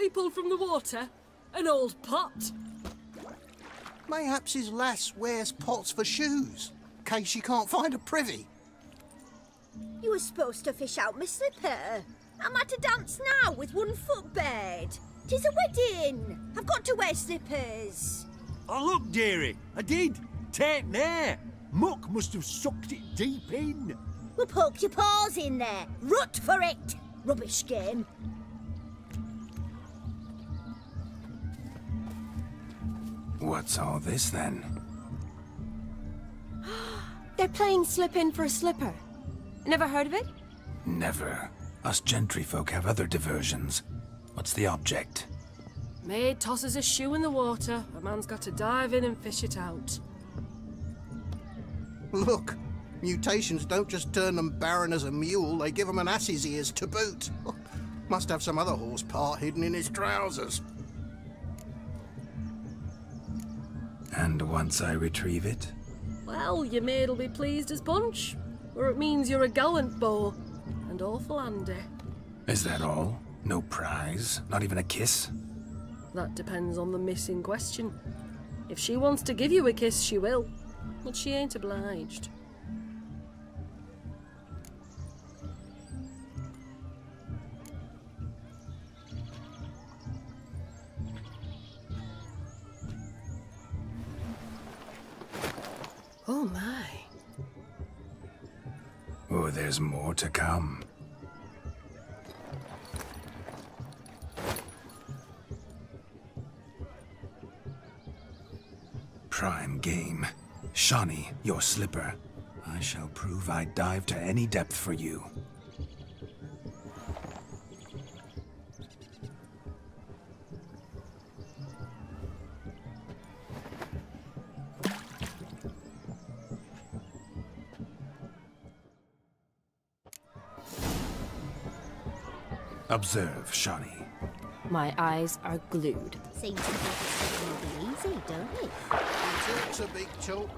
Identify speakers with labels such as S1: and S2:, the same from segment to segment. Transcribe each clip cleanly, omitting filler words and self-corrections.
S1: he pulled from the water? An old pot?
S2: Mayhaps his lass wears pots for shoes, in case she can't find a privy.
S3: You were supposed to fish out my slipper. I'm at a dance now with one foot bared. 'Tis a wedding. I've got to wear slippers.
S4: Oh, look, dearie, I did. Take there. Muck must have sucked it deep in.
S3: Well, poke your paws in there. Rut for it. Rubbish game.
S5: What's all this, then?
S6: They're playing slip in for a slipper. Never heard of it?
S5: Never. Us gentry folk have other diversions. What's the object?
S1: Maid tosses a shoe in the water. A man's got to dive in and fish it out.
S2: Look, mutations don't just turn them barren as a mule, they give them an ass's ears to boot. Must have some other horse part hidden in his trousers.
S5: And once I retrieve it?
S1: Well, your maid'll be pleased as punch. Or it means you're a gallant beau. And awful handy.
S5: Is that all? No prize? Not even a kiss?
S1: That depends on the miss in question. If she wants to give you a kiss, she will. But she ain't obliged. Oh my.
S5: Oh, there's more to come. Prime game. Shani, your slipper. I shall prove I dive to any depth for you. Observe, Shani.
S6: My eyes are glued.
S3: Seems to think it's going to be easy, don't it?
S2: Tilt's a big tilt.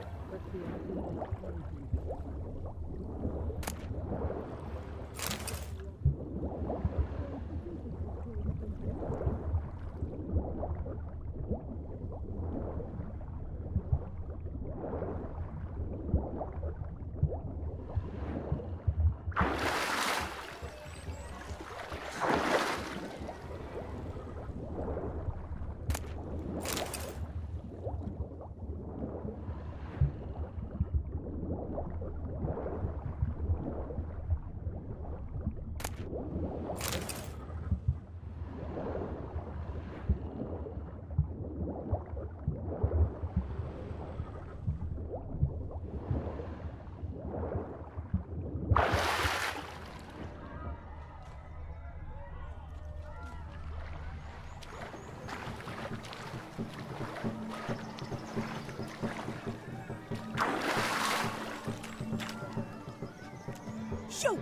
S1: Shoo!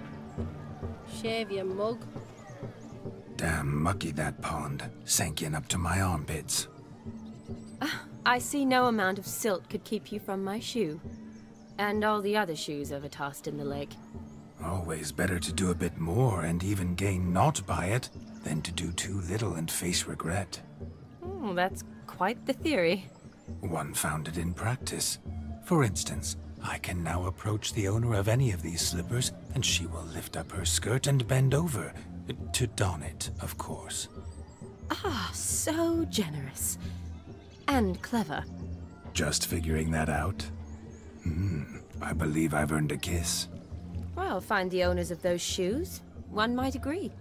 S1: Shave your mug.
S5: Damn mucky that pond, sank in up to my armpits.
S6: I see no amount of silt could keep you from my shoe. And all the other shoes ever tossed in the lake.
S5: Always better to do a bit more and even gain naught by it than to do too little and face regret.
S6: Oh, that's quite the theory.
S5: One founded in practice. For instance, I can now approach the owner of any of these slippers, and she will lift up her skirt and bend over. To don it, of course.
S6: Ah, so generous. And clever.
S5: Just figuring that out? I believe I've earned a kiss.
S6: Well, find the owners of those shoes. One might agree.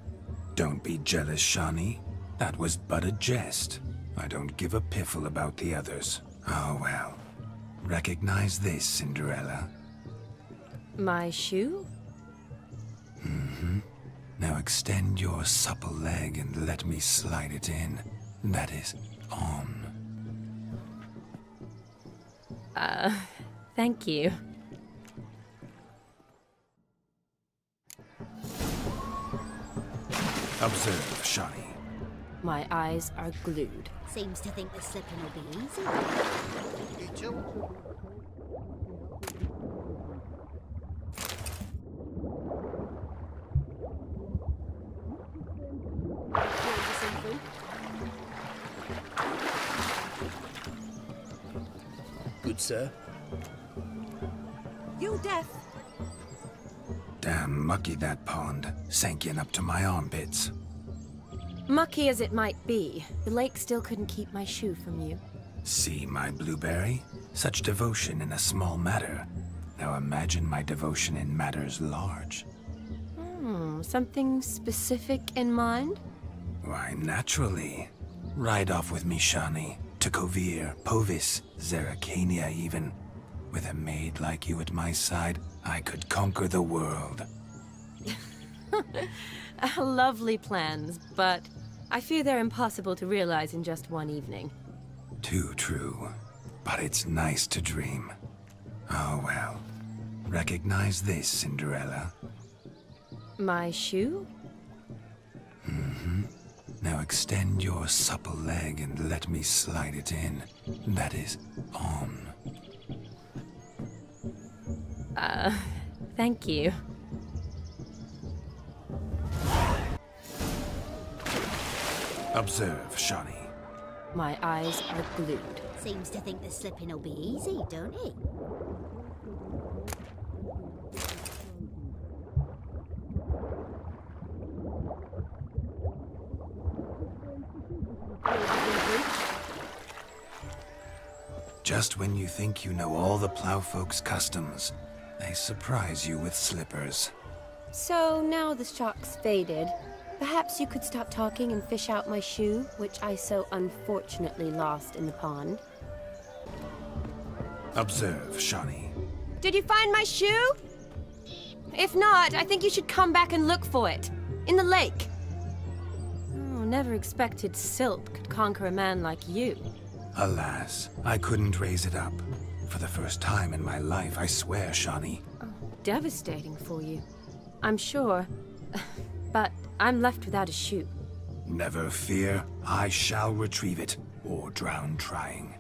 S5: Don't be jealous, Shani. That was but a jest. I don't give a piffle about the others. Oh well. Recognize this, Cinderella.
S6: My shoe?
S5: Now extend your supple leg and let me slide it in. That is, on.
S6: Thank you.
S5: Observe, Shani.
S6: My eyes are glued.
S3: Seems to think the slipping will be easy.
S2: You tilt.
S7: good sir.
S3: You deaf?
S5: Damn mucky, that pond. Sank in up to my armpits.
S6: Mucky as it might be, the lake still couldn't keep my shoe from you.
S5: See, my blueberry? Such devotion in a small matter. Now imagine my devotion in matters large.
S6: Something specific in mind?
S5: Why, naturally. Ride off with me, Shani. To Kovir, Povis, Zeracania even. With a maid like you at my side, I could conquer the world.
S6: Lovely plans, but I fear they're impossible to realize in just one evening.
S5: Too true. But it's nice to dream. Oh well. Recognize this, Cinderella.
S6: My shoe?
S5: Now extend your supple leg and let me slide it in. That is, on.
S6: Thank you.
S5: Observe, Shani.
S6: My eyes are glued.
S3: Seems to think the slipping will be easy, don't he?
S5: Just when you think you know all the plowfolk's customs, they surprise you with slippers.
S6: So now the shock's faded, perhaps you could stop talking and fish out my shoe, which I so unfortunately lost in the pond.
S5: Observe, Shani.
S6: Did you find my shoe? If not, I think you should come back and look for it. In the lake. Oh, never expected silt could conquer a man like you.
S5: Alas, I couldn't raise it up. For the first time in my life, I swear, Shani.
S6: Oh, devastating for you, I'm sure. But I'm left without a shoe.
S5: Never fear, I shall retrieve it, or drown trying.